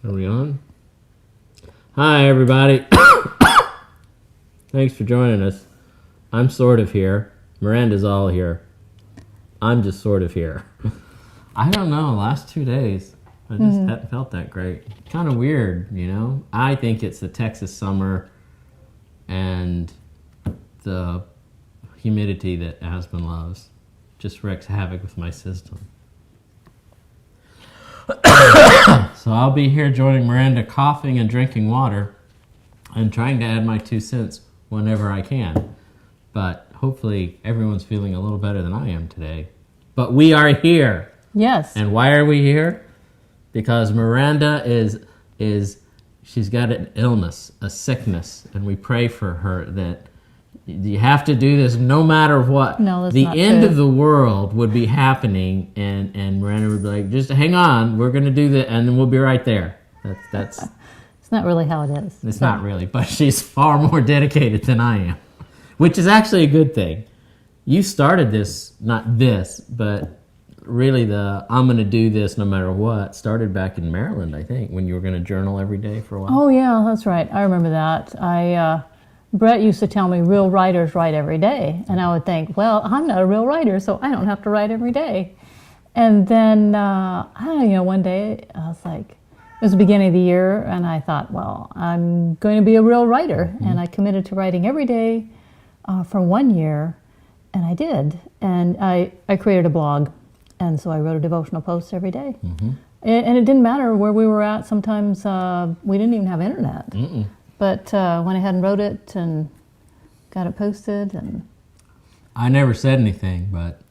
Are we on? Hi, everybody. Thanks for joining us. I'm sort of here. Miranda's all here. I'm just sort of here. I don't know, last 2 days, I just hadn't felt that great. Kind of weird, you know? I think it's the Texas summer and the humidity that Aspen loves. Just wreaks havoc with my system. So I'll be here joining Miranda coughing and drinking water and trying to add my 2 cents whenever I can. But hopefully everyone's feeling a little better than I am today. But we are here. Yes. And why are we here? Because Miranda she's got an illness, a sickness, and we pray for her that you have to do this no matter what. No, that's the not end true. of the world would be happening, and Miranda would be like, just hang on, we're going to do that, and then we'll be right there. That's It's not really how it is. It's not really, but she's far more dedicated than I am, which is actually a good thing. You started this, not this, but really the I'm going to do this no matter what started back in Maryland, I think, when you were going to journal every day for a while. Oh, yeah, that's right. I remember that. Brett used to tell me real writers write every day. And I would think, well, I'm not a real writer, so I don't have to write every day. And then, one day I was like, it was the beginning of the year, and I thought, well, I'm going to be a real writer. Mm-hmm. And I committed to writing every day for 1 year, and I did. And I created a blog, and so I wrote a devotional post every day. Mm-hmm. And it didn't matter where we were at. Sometimes we didn't even have internet. Mm-mm. But went ahead and wrote it and got it posted. And I never said anything, but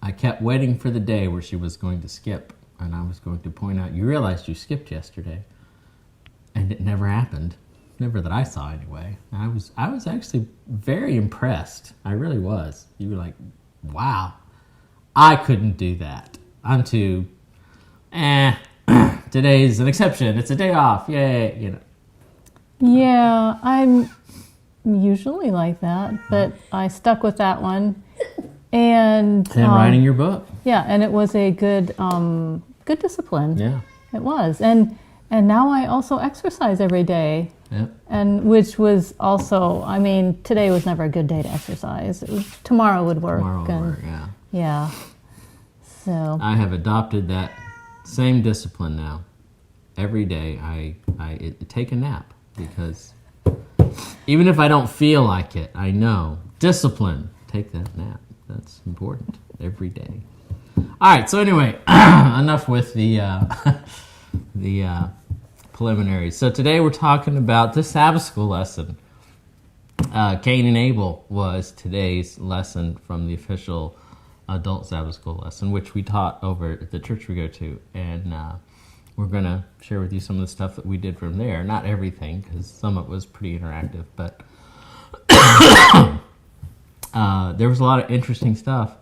I kept waiting for the day where she was going to skip. And I was going to point out, you realized you skipped yesterday. And it never happened. Never that I saw anyway. I was actually very impressed. I really was. You were like, wow, I couldn't do that. I'm too, today's an exception. It's a day off. Yay, you know. Yeah, I'm usually like that, but I stuck with that one. And writing your book. Yeah, and it was a good discipline. Yeah. It was. And now I also exercise every day. Yeah. And which was also, today was never a good day to exercise. Tomorrow would work. Yeah. Yeah. So I have adopted that same discipline now. Every day I take a nap, because even if I don't feel like it, I know discipline. Take that nap. That's important every day. All right. So anyway, enough with the preliminaries. So today we're talking about the Sabbath school lesson. Cain and Abel was today's lesson from the official adult Sabbath school lesson, which we taught over at the church we go to, and we're going to share with you some of the stuff that we did from there. Not everything, because some of it was pretty interactive, but there was a lot of interesting stuff,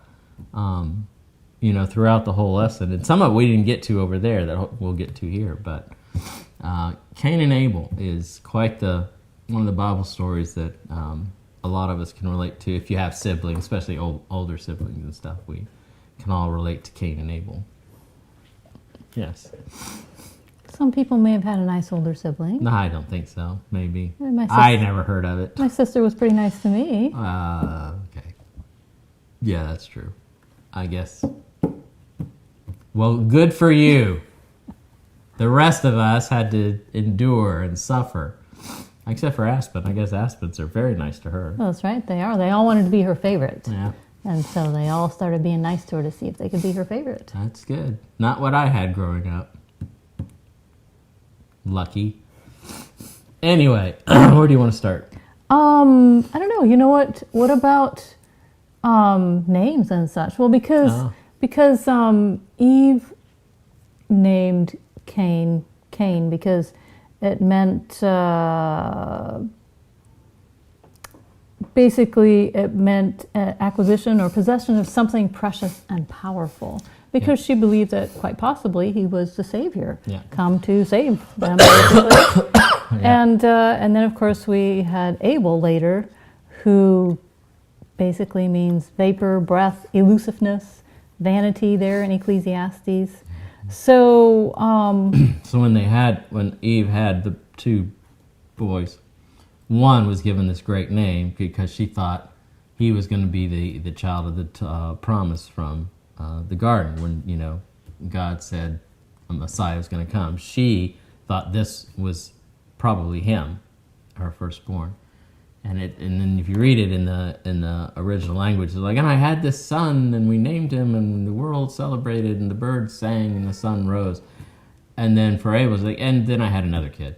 throughout the whole lesson, and some of it we didn't get to over there that we'll get to here, but Cain and Abel is quite one of the Bible stories that a lot of us can relate to. If you have siblings, especially older siblings and stuff, we can all relate to Cain and Abel. Yes. some people may have had a nice older sibling. No, I don't think so. Maybe. I never heard of it. My sister was pretty nice to me. Okay. Yeah, that's true. I guess. Well, good for you. The rest of us had to endure and suffer. Except for Aspen. I guess Aspens are very nice to her. Well, that's right, they are. They all wanted to be her favorite. Yeah. And so they all started being nice to her to see if they could be her favorite. That's good. Not what I had growing up. Lucky. Anyway, where do you want to start? I don't know. You know what? What about names and such? Well, because Eve named Cain because it meant basically acquisition or possession of something precious and powerful. Because she believed that quite possibly he was the Savior, come to save them. And then of course we had Abel later, who basically means vapor, breath, elusiveness, vanity there in Ecclesiastes. So, So when Eve had the two boys, one was given this great name because she thought he was going to be the child of the promise from the garden when, God said a Messiah was going to come. She thought this was probably him, her firstborn. And then if you read it in the original language, it's like, and I had this son, and we named him, and the world celebrated, and the birds sang, and the sun rose. And then for Abel, it's like, and then I had another kid.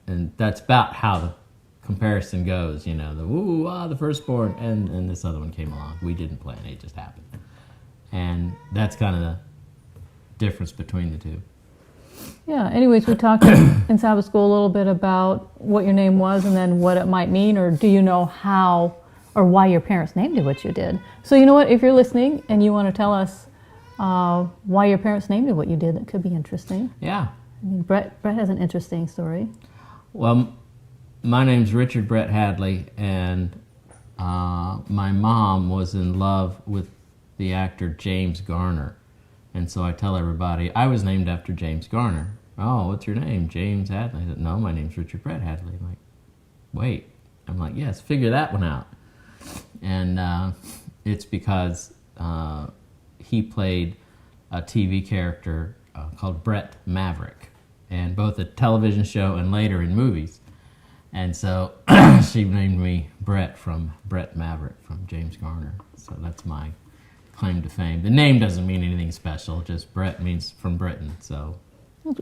And that's about how the comparison goes, the firstborn, and this other one came along. We didn't plan it, just happened. And that's kind of the difference between the two. yeah, anyways, we talked in Sabbath school a little bit about what your name was and then what it might mean, or do you know how or why your parents named you what you did? So you know what, if you're listening and you want to tell us why your parents named you what you did, that could be interesting. Yeah. I mean, Brett has an interesting story. Well, my name's Richard Brett Hadley, and my mom was in love with the actor James Garner. And so I tell everybody, I was named after James Garner. Oh, what's your name? James Hadley. I said, no, my name's Richard Brett Hadley. I'm like, wait. I'm like, yes, figure that one out. And it's because he played a TV character called Brett Maverick, and both a television show and later in movies. And so she named me Brett from Brett Maverick from James Garner. So that's my claim to fame. The name doesn't mean anything special, just Brett means from Britain, so.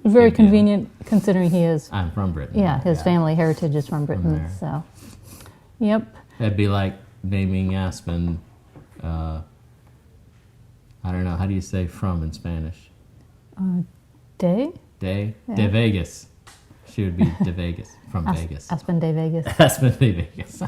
Very convenient considering he is. I'm from Britain. Yeah, his family heritage is from Britain, so. Yep. It'd be like naming Aspen, I don't know, how do you say from in Spanish? Day? De? Yeah. De Vegas. She would be De Vegas, from Vegas. Aspen de Vegas. Aspen de Vegas.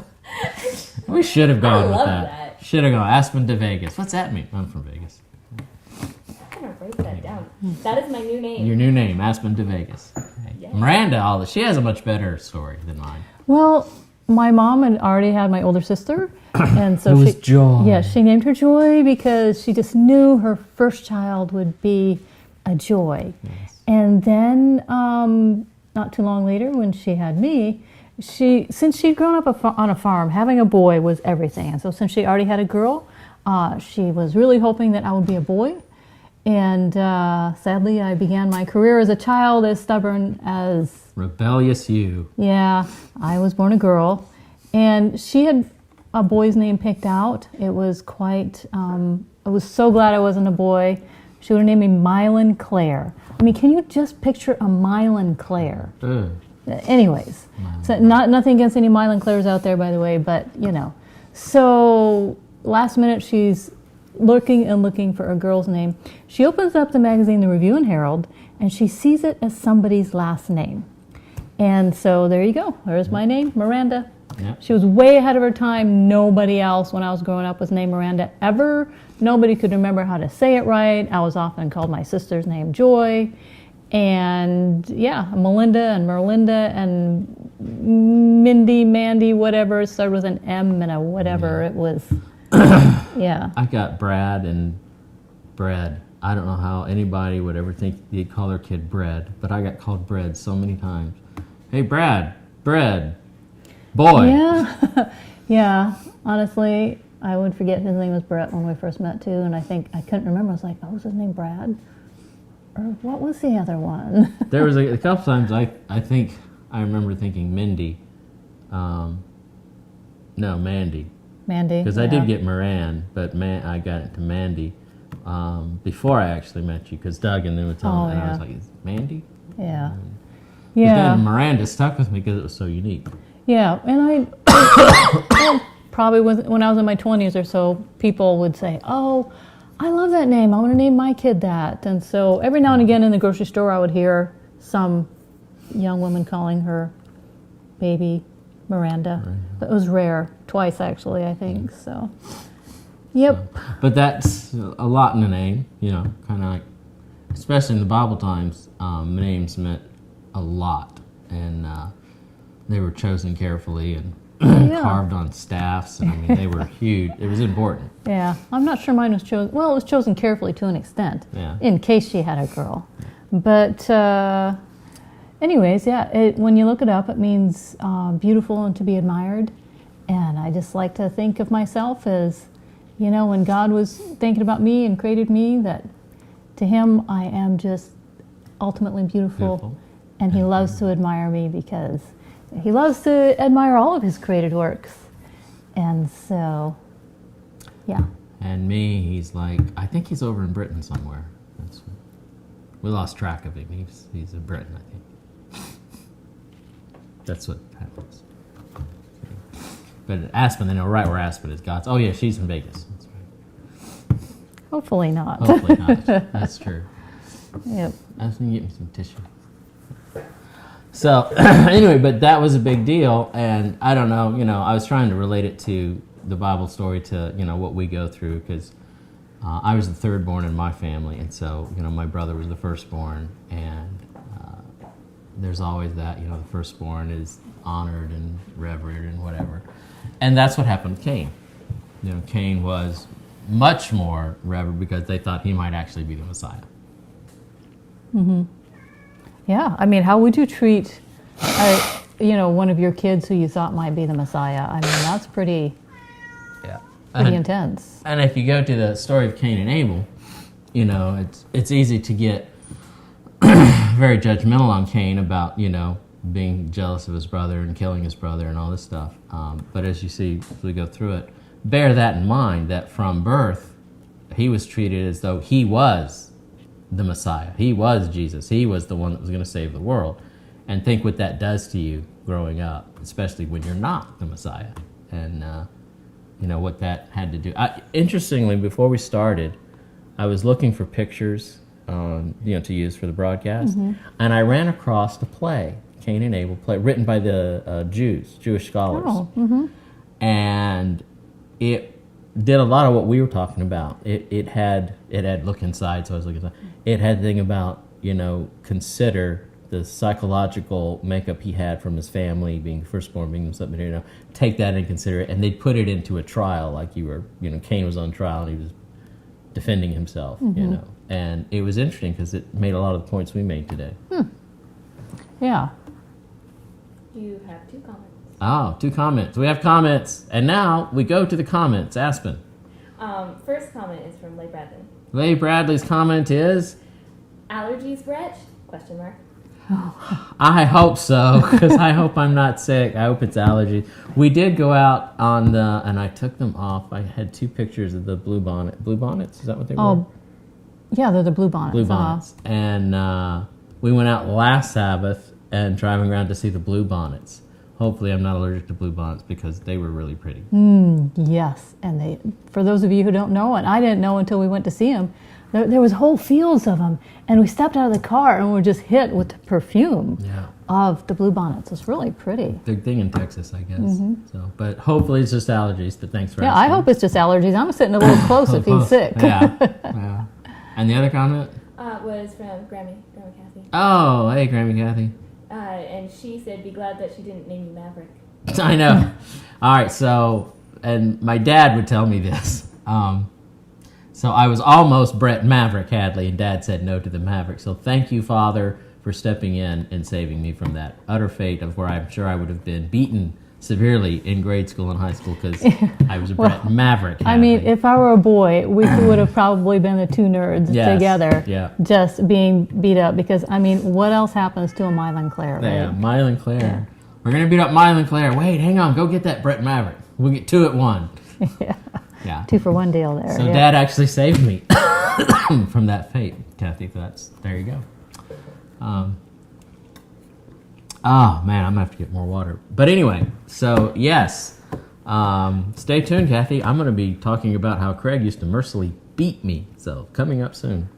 We should have gone with love that. Should have gone Aspen de Vegas. What's that mean? I'm from Vegas. I'm gonna write that down. That is my new name. Your new name, Aspen de Vegas. Okay. Yes. Miranda, she has a much better story than mine. Well, my mom had already had my older sister, and so It was Joy. Yeah, she named her Joy because she just knew her first child would be a joy. Yes. And then, not too long later, when she had me, since she'd grown up on a farm, having a boy was everything. And so since she already had a girl, she was really hoping that I would be a boy. And sadly, I began my career as a child as stubborn as... Rebellious you. Yeah, I was born a girl. And she had a boy's name picked out. It was quite... I was so glad I wasn't a boy. She would have named me Mylan Claire. I mean, can you just picture a Mylan Claire? Anyways, so nothing against any Mylan Claires out there, by the way, but So last minute, she's looking for a girl's name. She opens up the magazine, the Review and Herald, and she sees it as somebody's last name. And so there you go. There's my name, Miranda. Yep. She was way ahead of her time. Nobody else, when I was growing up, was named Miranda ever. Nobody could remember how to say it right. I was often called my sister's name Joy. And yeah, Melinda and Merlinda and Mindy, Mandy, whatever. It started with an M and a whatever. It was, yeah. I got Brad and Bread. I don't know how anybody would ever think they'd call their kid Bread, but I got called Bread so many times. Hey, Brad, Bread, boy. Yeah, yeah. Honestly, I would forget his name was Brett when we first met too, and I think I couldn't remember. I was like, oh, was his name Brad? Or what was the other one? There was a couple times I think I remember thinking Mindy. No, Mandy. Mandy. Because I did get Moran, but I got it to Mandy before I actually met you. Because Doug and then would tell me, and I was like, "Is it Mandy?" Yeah. But Yeah. then Miranda stuck with me because it was so unique. Yeah, and I probably when I was in my 20s or so, people would say, "Oh, I love that name. I want to name my kid that." And so every now and again in the grocery store, I would hear some young woman calling her baby Miranda. But it was rare, twice actually, I think. So, yep. But that's a lot in a name, kind of like, especially in the Bible times, names meant a lot, and they were chosen carefully, and carved on staffs. And I mean, they were huge. It was important. Yeah, I'm not sure mine was chosen. Well, it was chosen carefully to an extent, in case she had a girl. But anyways, when you look it up, it means beautiful and to be admired. And I just like to think of myself as, when God was thinking about me and created me, that to him I am just ultimately beautiful. And he loves to admire me because he loves to admire all of his created works. And so, yeah. And me, he's like, I think he's over in Britain somewhere. We lost track of him. He's in Britain, I think. That's what happens. But Aspen, they know right where Aspen is. God's. Oh yeah, she's in Vegas. That's right. Hopefully not. Hopefully not. That's true. Yep. Aspen, get me some tissue. So anyway, but that was a big deal, and I don't know. I was trying to relate it to the Bible story to what we go through because I was the third born in my family, and so my brother was the firstborn, and there's always that the firstborn is honored and revered and whatever. And that's what happened with Cain. Cain was much more revered because they thought he might actually be the Messiah. Mm-hmm. Yeah, I mean, how would you treat, one of your kids who you thought might be the Messiah? I mean, that's pretty intense. And if you go to the story of Cain and Abel, it's easy to get very judgmental on Cain about, being jealous of his brother and killing his brother and all this stuff. But as you see, as we go through it, bear that in mind, that from birth, he was treated as though he was the Messiah. He was Jesus. He was the one that was going to save the world. And think what that does to you growing up, especially when you're not the Messiah. And, what that had to do. Interestingly, before we started, I was looking for pictures, to use for the broadcast. Mm-hmm. And I ran across a play, Cain and Abel play, written by the Jewish scholars. Oh, mm-hmm. And it did a lot of what we were talking about. It had look inside, so I was looking inside. It had the thing about, consider the psychological makeup he had from his family, being firstborn, being something, take that and consider it. And they'd put it into a trial, like Cain was on trial and he was defending himself, mm-hmm. And it was interesting because it made a lot of the points we made today. Yeah. You have 2 comments. Oh, 2 comments. We have comments. And now we go to the comments. Aspen. First comment is from Leigh Bradley. Leigh Bradley's comment is? Allergies, Brett? Question mark. I hope so, because I hope I'm not sick. I hope it's allergies. We did go out and I took them off. I had 2 pictures of the blue bonnets. Is that what they were? Oh, yeah, they're the blue bonnets. Blue bonnets. And we went out last Sabbath and driving around to see the blue bonnets. Hopefully I'm not allergic to blue bonnets because they were really pretty. Yes, and for those of you who don't know, and I didn't know until we went to see them, there was whole fields of them, and we stepped out of the car and we were just hit with the perfume of the blue bonnets. It's really pretty. Big thing in Texas, I guess. Mm-hmm. So, but hopefully it's just allergies. But thanks for asking. I hope it's just allergies. I'm sitting a little close if he's sick. Yeah. And the other comment was from Grandma Kathy. Oh, hey, Grandma Kathy. And she said, "Be glad that she didn't name you Maverick." I know. All right, so, and my dad would tell me this. So I was almost Brett Maverick Hadley, and Dad said no to the Maverick. So thank you, Father, for stepping in and saving me from that utter fate of where I'm sure I would have been beaten severely in grade school and high school because I was a Brett Maverick Hadley. I mean, if I were a boy, we would have probably been the 2 nerds together, just being beat up. Because, I mean, what else happens to a Mylan Claire? Right? Yeah, Mylan Claire. Yeah. We're going to beat up Mylan Claire. Wait, hang on. Go get that Brett Maverick. We'll get 2 at 1. Yeah. 2 for 1 deal there. So Dad actually saved me from that fate, Kathy. There you go. Oh, man, I'm going to have to get more water. But anyway, so yes, stay tuned, Kathy. I'm going to be talking about how Craig used to mercilessly beat me. So coming up soon.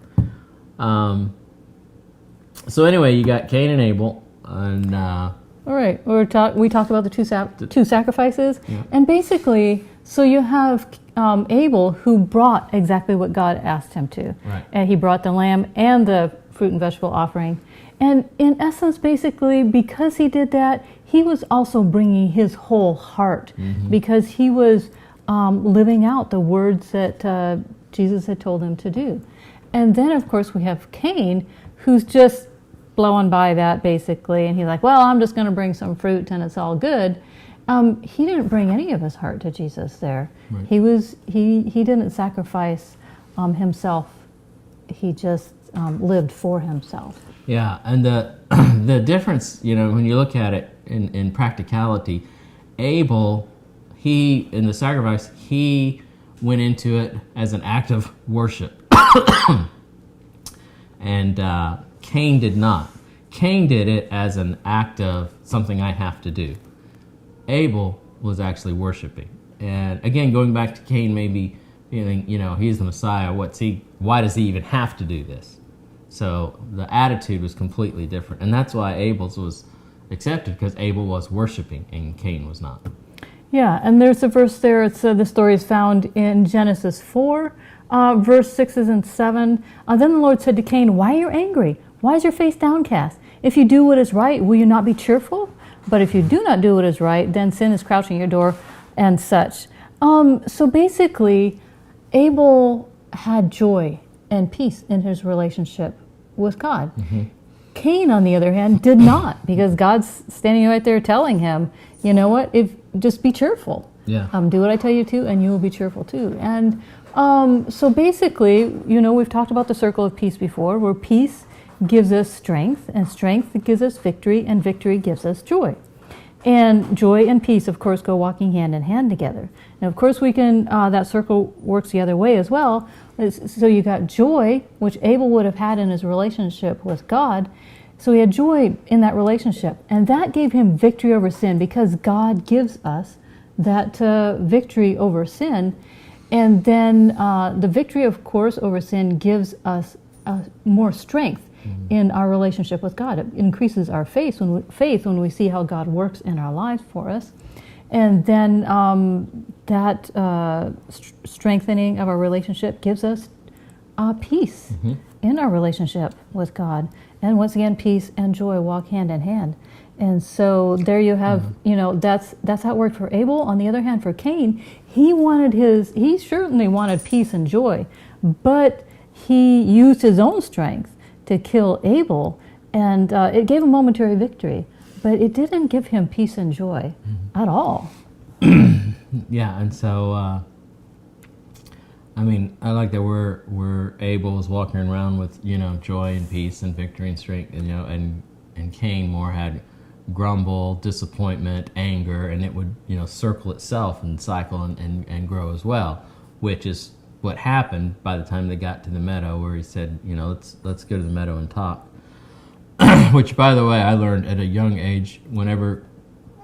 So anyway, you got Cain and Abel. And, all right, we talked about the two sacrifices. Yeah. And basically, so you have Abel who brought exactly what God asked him to. Right. And he brought the lamb and the fruit and vegetable offering. And in essence, basically, because he did that, he was also bringing his whole heart, because he was living out the words that Jesus had told him to do. And then, of course, we have Cain, who's just blowing by that, basically, and he's like, well, I'm just going to bring some fruit and it's all good. He didn't bring any of his heart to Jesus there. Right. He didn't sacrifice himself. He just lived for himself. Yeah, and the difference, when you look at it in practicality, Abel, in the sacrifice, he went into it as an act of worship. And Cain did not. Cain did it as an act of something I have to do. Abel was actually worshiping. And again, going back to Cain maybe feeling, he's the Messiah, why does he even have to do this? So the attitude was completely different. And that's why Abel's was accepted, because Abel was worshiping and Cain was not. Yeah, and there's a verse there. The story is found in Genesis 4, verse 6 and 7. Then the Lord said to Cain, why are you angry? Why is your face downcast? If you do what is right, will you not be cheerful? But if you do not do what is right, then sin is crouching at your door, and such. So basically, Abel had joy and peace in his relationship with God. Cain, on the other hand, did not, because God's standing right there telling him, you know what, just be cheerful. Yeah. Do what I tell you to, and you will be cheerful too. And so basically, we've talked about the circle of peace before, where peace gives us strength, and strength gives us victory, and victory gives us joy. And joy and peace, of course, go walking hand in hand together. And of course, we can, that circle works the other way as well. So you got joy, which Abel would have had in his relationship with God. So he had joy in that relationship. And that gave him victory over sin, because God gives us that victory over sin. And then the victory, of course, over sin gives us more strength in our relationship with God. It increases our faith when we see how God works in our lives for us. And then that strengthening of our relationship gives us peace in our relationship with God. And once again, peace and joy walk hand in hand. And so there you have, that's how it worked for Abel. On the other hand, for Cain, he certainly wanted peace and joy, but he used his own strength to kill Abel, and it gave him momentary victory, but it didn't give him peace and joy at all. Yeah, and so I like that where Abel was walking around with joy and peace and victory and strength, and Cain more had grumble, disappointment, anger, and it would circle itself and cycle and grow as well, which is what happened by the time they got to the meadow, where he said, let's go to the meadow and talk. Which, by the way, I learned at a young age. Whenever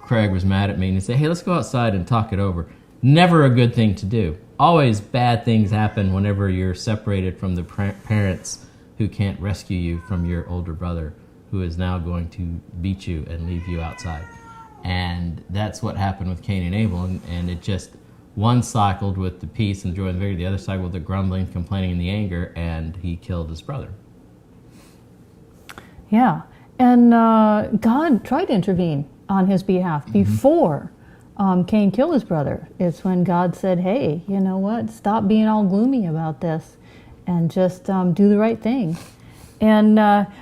Craig was mad at me and he'd say, hey, let's go outside and talk it over. Never a good thing to do. Always bad things happen whenever you're separated from the parents who can't rescue you from your older brother, who is now going to beat you and leave you outside. And that's what happened with Cain and Abel, and it just, one cycled with the peace and joy and vigor, the other cycled with the grumbling, complaining, and the anger, and he killed his brother. Yeah, and God tried to intervene on his behalf before Cain killed his brother. It's when God said, hey, you know what, stop being all gloomy about this and just do the right thing. And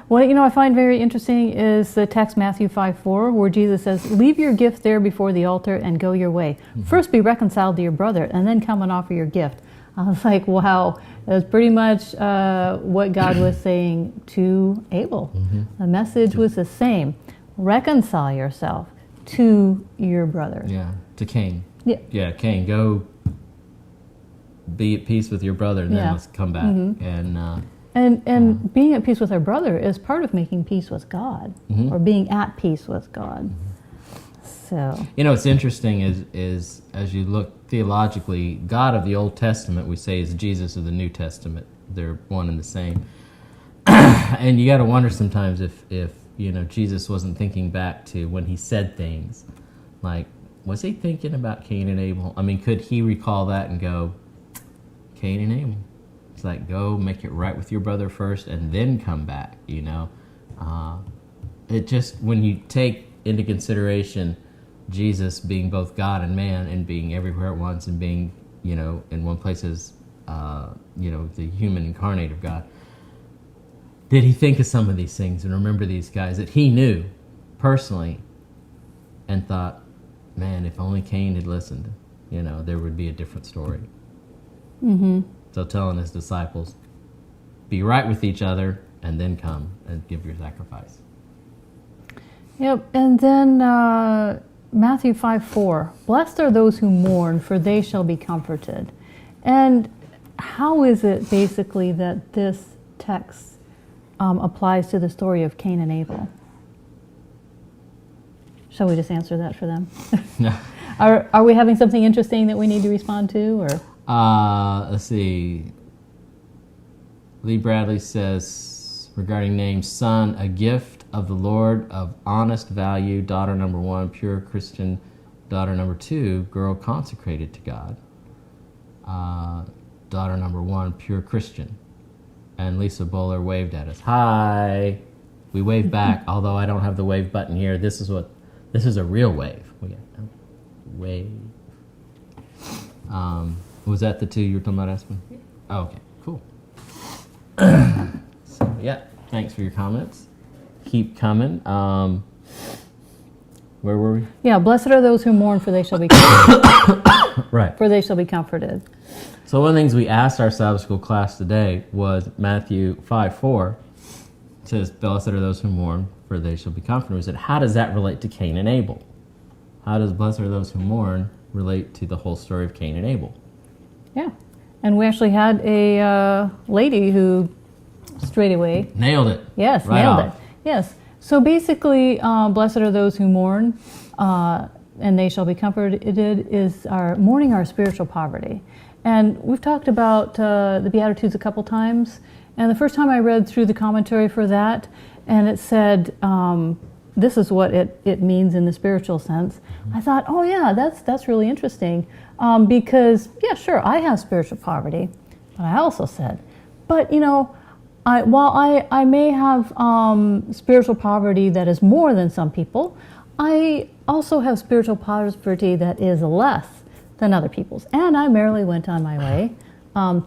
what I find very interesting is the text Matthew 5:4, where Jesus says, leave your gift there before the altar and go your way. First be reconciled to your brother, and then come and offer your gift. I was like, wow, that's pretty much what God was saying to Abel. The message was the same. Reconcile yourself to your brother. Yeah, to Cain. Yeah, Cain, go be at peace with your brother, and then let's come back. And being at peace with our brother is part of making peace with God, or being at peace with God. So what's interesting is as you look theologically, God of the Old Testament we say is Jesus of the New Testament. They're one and the same. And you got to wonder sometimes if Jesus wasn't thinking back to when he said things, like, was he thinking about Cain and Abel? I mean, could he recall that and go, Cain and Abel? It's like, go make it right with your brother first and then come back, you know. It just, when you take into consideration Jesus being both God and man and being everywhere at once and being, you know, in one place as, you know, the human incarnate of God, did he think of some of these things and remember these guys that he knew personally and thought, man, if only Cain had listened, you know, there would be a different story. Mm-hmm. So telling his disciples, be right with each other and then come and give your sacrifice. Yep, and then Matthew 5:4, blessed are those who mourn, for they shall be comforted. And how is it basically that this text applies to the story of Cain and Abel? Shall we just answer that for them? No. Are we having something interesting that we need to respond to, or? Let's see. Lee Bradley says, regarding names, son, a gift of the Lord of honest value, daughter number 1, pure Christian, daughter number 2, girl consecrated to God, daughter number 1, pure Christian. And Lisa Bowler waved at us. Hi. We wave back, although I don't have the wave button here. This is a real wave. We got wave. Was that the two you were talking about, Aspen? Oh, okay, cool. So, yeah, thanks for your comments. Keep coming. Where were we? Yeah, blessed are those who mourn, for they shall be comforted. Right. For they shall be comforted. So one of the things we asked our Sabbath school class today was Matthew 5:4. It says, blessed are those who mourn, for they shall be comforted. We said, how does that relate to Cain and Abel? How does blessed are those who mourn relate to the whole story of Cain and Abel? Yeah, and we actually had a lady who straight away Nailed it. Yes, Right nailed off. it. Yes. So basically, blessed are those who mourn, and they shall be comforted. Is mourning our spiritual poverty. And we've talked about the Beatitudes a couple times. And the first time I read through the commentary for that, and it said, this is what it means in the spiritual sense. I thought, oh yeah, that's really interesting. Because, yeah, sure, I have spiritual poverty. But I also said, but you know, while I may have spiritual poverty that is more than some people, I also have spiritual poverty that is less than other people's. And I merrily went on my way,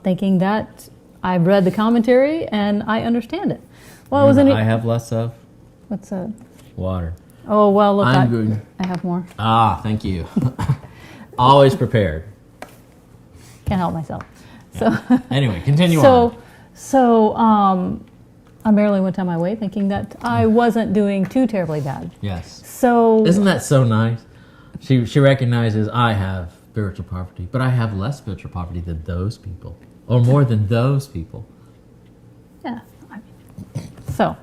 thinking that I've read the commentary and I understand it. Well, You know what I have less of? What's that? Water. Oh, well, look, I'm good. I have more. Ah, thank you. Always prepared. Can't help myself. So Anyway, continue on. So I merrily went on my way thinking that I wasn't doing too terribly bad. Yes. So Isn't that so nice? She recognizes I have spiritual poverty, but I have less spiritual poverty than those people, or more than those people. yeah. So,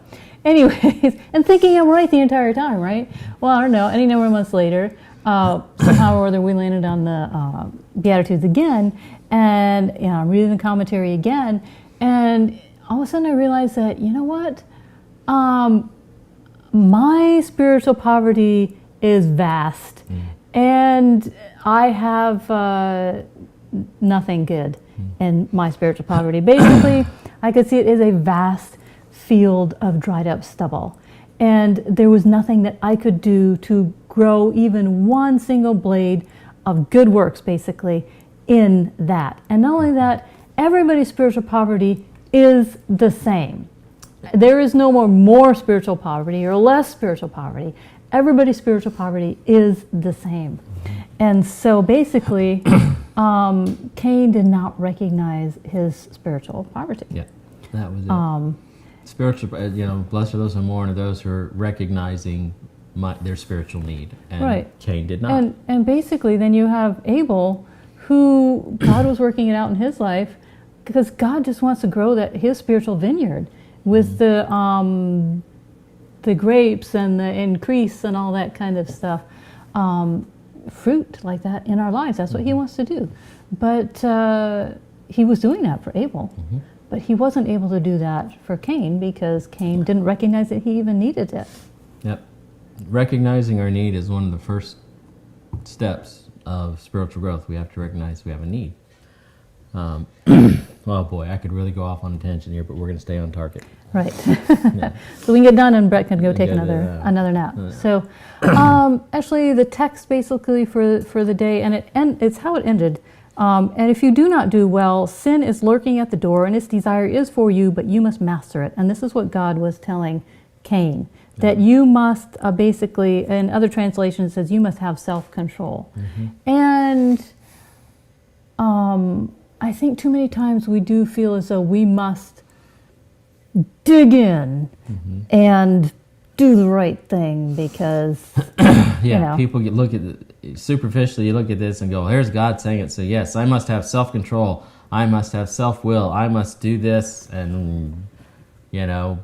anyways, and thinking I'm right the entire time, right? Well, I don't know. Any number of months later, somehow or other, we landed on the Beatitudes again, and you know, I'm reading the commentary again, and all of a sudden I realized that, you know what? My spiritual poverty is vast, and I have nothing good in my spiritual poverty. Basically, I could see it as a vast field of dried up stubble, and there was nothing that I could do to grow even one single blade of good works, basically, in that. And not only that, everybody's spiritual poverty is the same. There is no more spiritual poverty or less spiritual poverty. Everybody's spiritual poverty is the same. And so basically, Cain did not recognize his spiritual poverty. Yeah, that was it. Spiritual, you know, blessed are those who mourn, are those who are recognizing their spiritual need. And Right. Cain did not. And basically, then you have Abel, who God was working it out in his life, because God just wants to grow his spiritual vineyard with the grapes and the increase and all that kind of stuff, fruit like that in our lives. That's what He wants to do. But He was doing that for Abel, but He wasn't able to do that for Cain because Cain didn't recognize that he even needed it. Yep. Recognizing our need is one of the first steps of spiritual growth. We have to recognize we have a need. Oh boy, I could really go off on a tangent here, but we're going to stay on target. Right. Yeah. So we can get done and Brett can go take Yeah, another nap. Yeah. So actually the text basically for the day, and it's how it ended. And if you do not do well, sin is lurking at the door and its desire is for you, but you must master it. And this is what God was telling Cain, that you must basically, in other translations it says you must have self-control. And I think too many times we do feel as though we must dig in and do the right thing because People look at superficially, you look at this and go, here's God saying it, so yes, I must have self-control, I must have self-will, I must do this and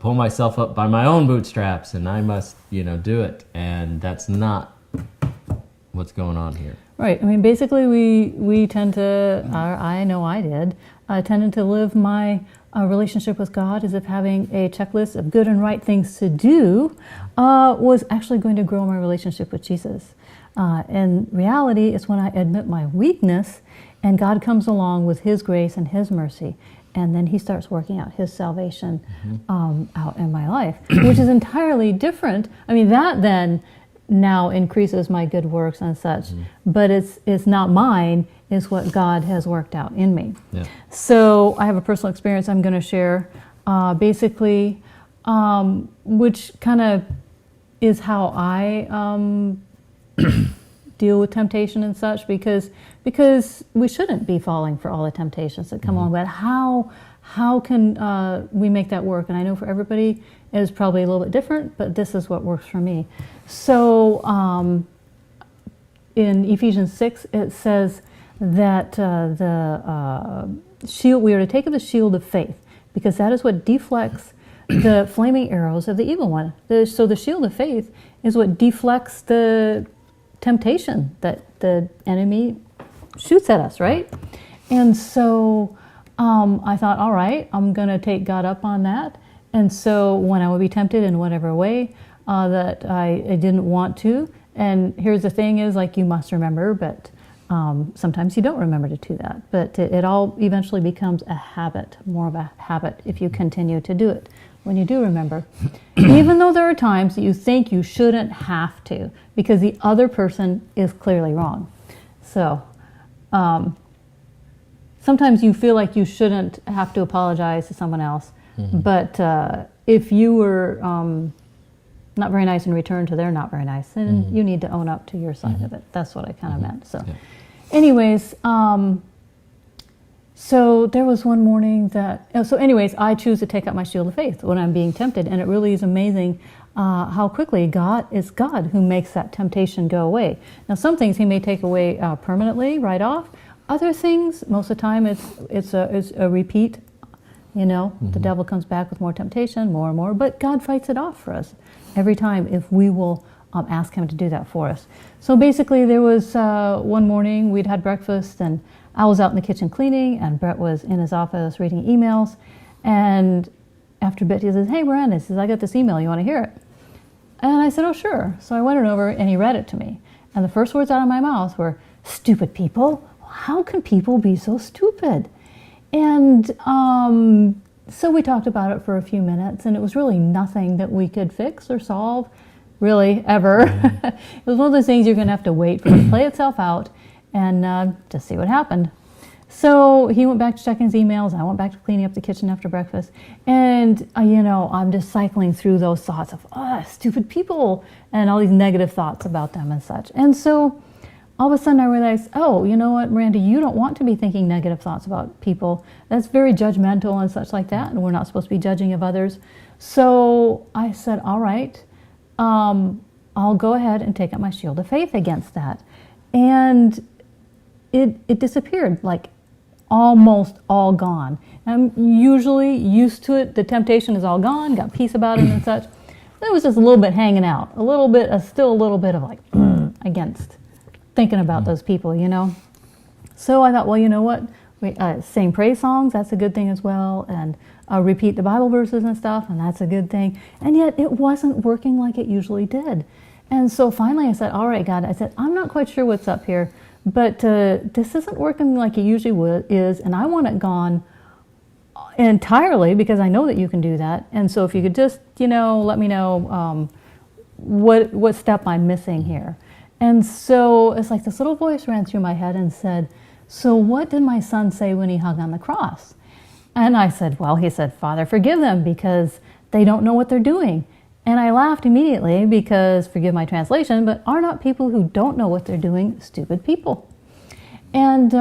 pull myself up by my own bootstraps, and I must do it, and that's not what's going on here. Right. I mean, basically, we tend to, I know I did, tended to live my relationship with God as if having a checklist of good and right things to do was actually going to grow my relationship with Jesus. In reality, it's when I admit my weakness and God comes along with His grace and His mercy, and then He starts working out His salvation out in my life, which is entirely different. I mean, that then now increases my good works and such, but it's not mine, it's what God has worked out in me. Yeah. So I have a personal experience I'm going to share, basically, which kind of is how I deal with temptation and such, because we shouldn't be falling for all the temptations that come on, but how can we make that work? And I know for everybody it is probably a little bit different, but this is what works for me. So in Ephesians 6, it says that the shield, we are to take up the shield of faith, because that is what deflects the flaming arrows of the evil one. So the shield of faith is what deflects the temptation that the enemy shoots at us, right? And so I thought, all right, I'm going to take God up on that. And so when I would be tempted in whatever way that I didn't want to, and here's the thing is, like, you must remember, but sometimes you don't remember to do that. But it all eventually becomes a habit, more of a habit, if you continue to do it. When you do remember, even though there are times that you think you shouldn't have to, because the other person is clearly wrong. So sometimes you feel like you shouldn't have to apologize to someone else, but if you were not very nice in return to their not very nice, then you need to own up to your side of it. That's what I kind of meant. So anyways, so there was one morning that, I choose to take up my shield of faith when I'm being tempted, and it really is amazing how quickly God who makes that temptation go away. Now, some things He may take away permanently, right off. Other things, most of the time, it's a repeat. The devil comes back with more temptation, more and more, but God fights it off for us every time if we will ask Him to do that for us. So basically, there was one morning we'd had breakfast, and I was out in the kitchen cleaning, and Brett was in his office reading emails. And after a bit, he says, "Hey, Miranda," he says, "I got this email. You want to hear it?" And I said, "Oh, sure." So I went over, and he read it to me. And the first words out of my mouth were, "Stupid people. How can people be so stupid?" And so we talked about it for a few minutes, and it was really nothing that we could fix or solve, really, ever. It was one of those things you're going to have to wait for it to play itself out and just see what happened. So he went back to checking his emails. I went back to cleaning up the kitchen after breakfast. And, I'm just cycling through those thoughts of, stupid people, and all these negative thoughts about them and such. And so all of a sudden I realized, oh, you know what, Miranda, you don't want to be thinking negative thoughts about people. That's very judgmental and such like that, and we're not supposed to be judging of others. So I said, all right, I'll go ahead and take up my shield of faith against that. And it disappeared, like almost all gone. I'm usually used to it. The temptation is all gone, got peace about it and such. There was just a little bit hanging out, still a little bit of like against thinking about those people, So I thought, well, you know what? We sing praise songs, that's a good thing as well, and repeat the Bible verses and stuff, and that's a good thing. And yet it wasn't working like it usually did. And so finally I said, all right, God, I said, I'm not quite sure what's up here, but this isn't working like it usually is, and I want it gone entirely because I know that you can do that. And so if you could just, let me know what step I'm missing here. And so it's like this little voice ran through my head and said, so what did my son say when he hung on the cross? And I said, well, he said, Father, forgive them because they don't know what they're doing. And I laughed immediately because, forgive my translation, but are not people who don't know what they're doing stupid people? And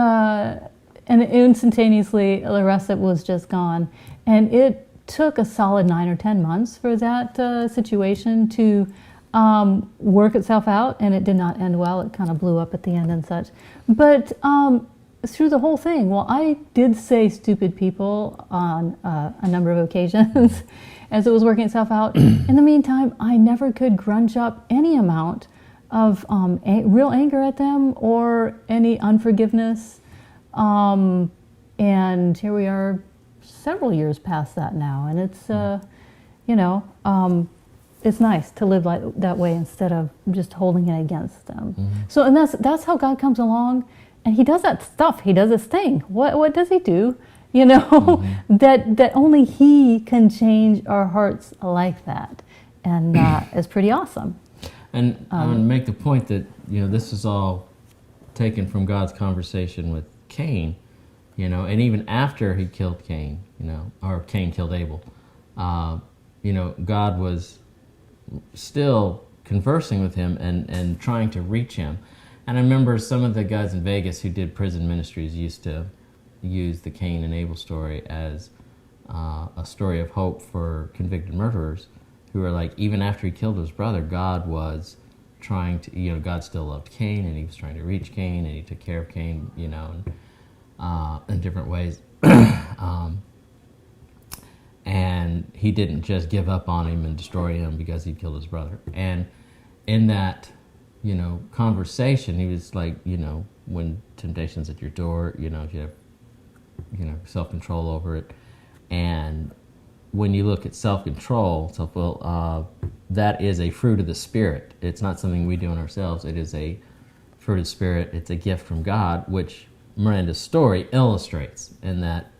instantaneously, the rest of it was just gone. And it took a solid 9 or 10 months for that situation to work itself out, and it did not end well. It kind of blew up at the end and such. But through the whole thing, well, I did say stupid people on a number of occasions as it was working itself out. In the meantime, I never could grunge up any amount of real anger at them or any unforgiveness. And here we are several years past that now. And it's, it's nice to live that way instead of just holding it against them. Mm-hmm. So, and that's how God comes along. And he does that stuff. He does this thing. What does he do? Mm-hmm. that only he can change our hearts like that. And it's pretty awesome. And I would make the point that, this is all taken from God's conversation with Cain, and even after he killed Cain, or Cain killed Abel, God was still conversing with him and trying to reach him. And I remember some of the guys in Vegas who did prison ministries used to use the Cain and Abel story as a story of hope for convicted murderers who are like, even after he killed his brother, God was trying to, God still loved Cain, and he was trying to reach Cain, and he took care of Cain, in different ways. And he didn't just give up on him and destroy him because he killed his brother. And in that, conversation, he was like, when temptation's at your door, you have, self-control over it. And when you look at self-control, that is a fruit of the Spirit. It's not something we do in ourselves. It is a fruit of the Spirit. It's a gift from God, which Miranda's story illustrates in that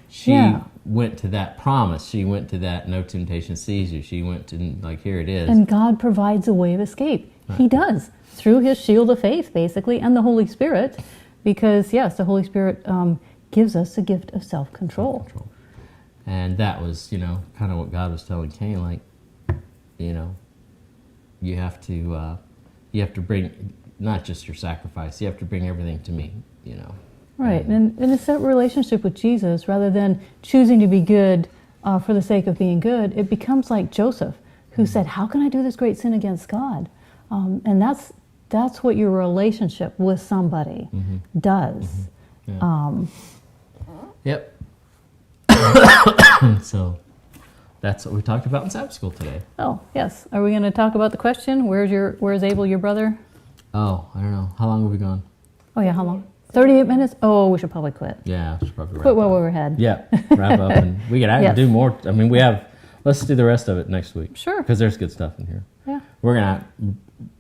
she went to that promise. She went to that no temptation sees you. She went to, here it is. And God provides a way of escape. Right. He does, through his shield of faith, basically, and the Holy Spirit, because, yes, the Holy Spirit gives us the gift of self-control. And that was, kind of what God was telling Cain, you have to bring not just your sacrifice, you have to bring everything to me, Right, and it's that relationship with Jesus, rather than choosing to be good for the sake of being good, it becomes like Joseph, who said, how can I do this great sin against God? And that's what your relationship with somebody does. Mm-hmm. Yeah. Yep. So that's what we talked about in Sabbath school today. Oh, yes. Are we going to talk about the question? Where's Abel, your brother? Oh, I don't know. How long have we gone? Oh, yeah, how long? 38 minutes? Oh, we should probably quit. Yeah, we should probably quit while we're ahead. Yeah, wrap up. And we could do more. I mean, let's do the rest of it next week. Sure. Because there's good stuff in here. Yeah.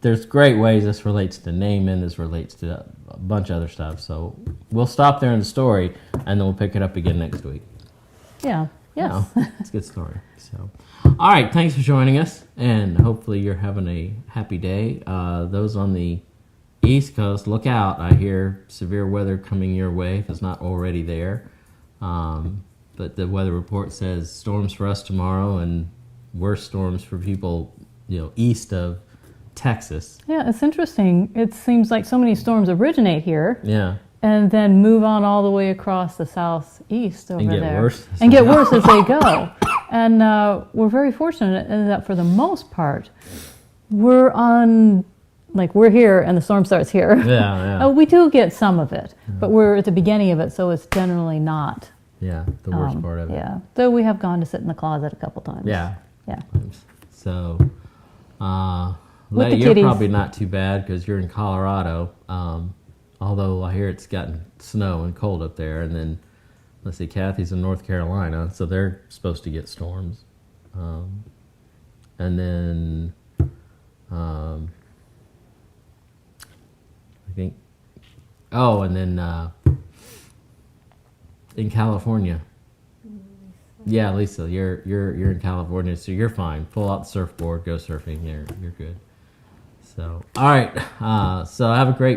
There's great ways this relates to naming, this relates to a bunch of other stuff. So we'll stop there in the story, and then we'll pick it up again next week. Yeah. Yes. It's a good story. So, all right. Thanks for joining us, and hopefully you're having a happy day. Those on the East Coast, look out. I hear severe weather coming your way if it's not already there. But the weather report says storms for us tomorrow and worse storms for people, east of Texas. Yeah, it's interesting. It seems like so many storms originate here. Yeah. And then move on all the way across the southeast over there. And get worse. And get worse as they go. And we're very fortunate in that for the most part, we're here and the storm starts here. Yeah. We do get some of it, but we're at the beginning of it, so it's generally not. Yeah, the worst part of it. Yeah, though we have gone to sit in the closet a couple times. Yeah. Yeah. So, with the you're kitties. probably not too bad because you're in Colorado. Although I hear it's gotten snow and cold up there, and then let's see, Kathy's in North Carolina, so they're supposed to get storms. And then I think Oh, and then in California. Yeah, Lisa, you're in California, so you're fine. Pull out the surfboard, go surfing. You're good. So, all right. So have a great